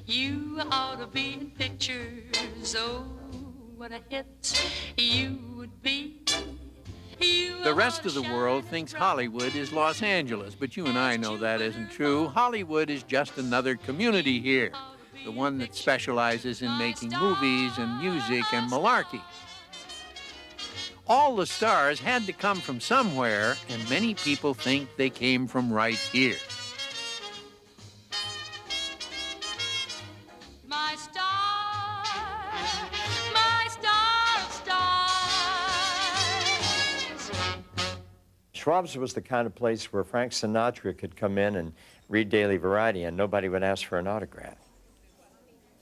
You ought to be in pictures. Oh, what a hit you would be. The rest of the world thinks Hollywood is Los Angeles, but you and I know that isn't true. Hollywood is just another community here, the one that specializes in making movies and music and malarkey. All the stars had to come from somewhere, and many people think they came from right here. My star, my star of stars. Schwab's was the kind of place where Frank Sinatra could come in and read Daily Variety and nobody would ask for an autograph.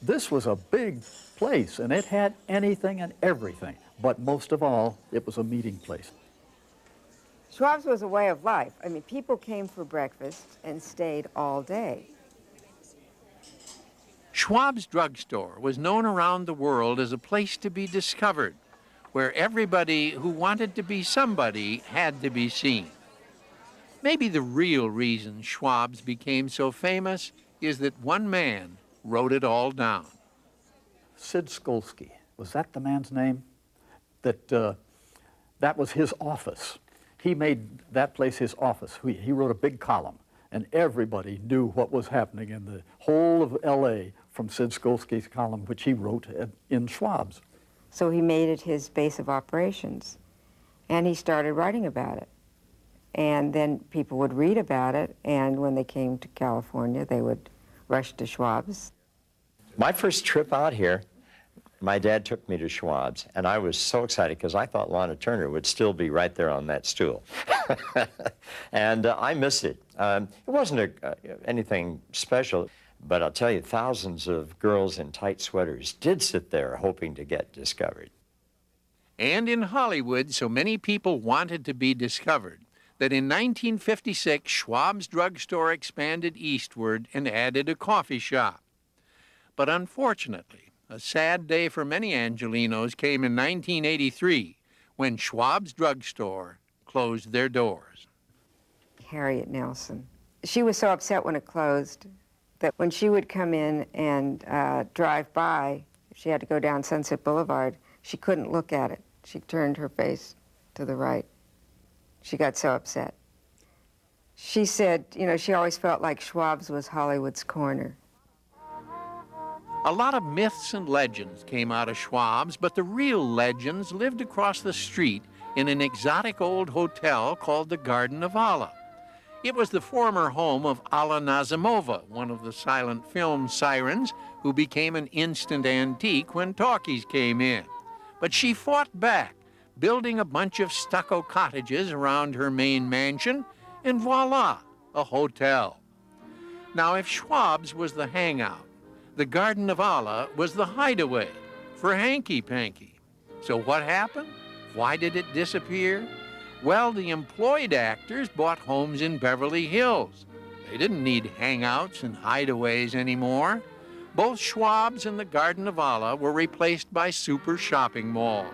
This was a big place, and it had anything and everything. But most of all, it was a meeting place. Schwab's was a way of life. I mean, people came for breakfast and stayed all day. Schwab's drugstore was known around the world as a place to be discovered, where everybody who wanted to be somebody had to be seen. Maybe the real reason Schwab's became so famous is that one man wrote it all down. Sid Skolsky, was that the man's name? That was his office. He made that place his office. He wrote a big column, and everybody knew what was happening in the whole of L.A. from Sid Skolsky's column, which he wrote in Schwab's. So he made it his base of operations, and he started writing about it. And then people would read about it, and when they came to California, they would rush to Schwab's. My first trip out here, my dad took me to Schwab's, and I was so excited because I thought Lana Turner would still be right there on that stool. And I miss it. It wasn't anything special, but I'll tell you, thousands of girls in tight sweaters did sit there hoping to get discovered. And in Hollywood, so many people wanted to be discovered that in 1956, Schwab's drugstore expanded eastward and added a coffee shop. But unfortunately, a sad day for many Angelenos came in 1983 when Schwab's drugstore closed their doors. Harriet Nelson. She was so upset when it closed that when she would come in and drive by, if she had to go down Sunset Boulevard, she couldn't look at it. She turned her face to the right. She got so upset. She said, you know, she always felt like Schwab's was Hollywood's corner. A lot of myths and legends came out of Schwab's, but the real legends lived across the street in an exotic old hotel called the Garden of Allah. It was the former home of Alla Nazimova, one of the silent film sirens who became an instant antique when talkies came in. But she fought back, building a bunch of stucco cottages around her main mansion, and voila, a hotel. Now, if Schwab's was the hangout, the Garden of Allah was the hideaway for hanky-panky. So what happened? Why did it disappear? Well, the employed actors bought homes in Beverly Hills. They didn't need hangouts and hideaways anymore. Both Schwab's and the Garden of Allah were replaced by super shopping malls.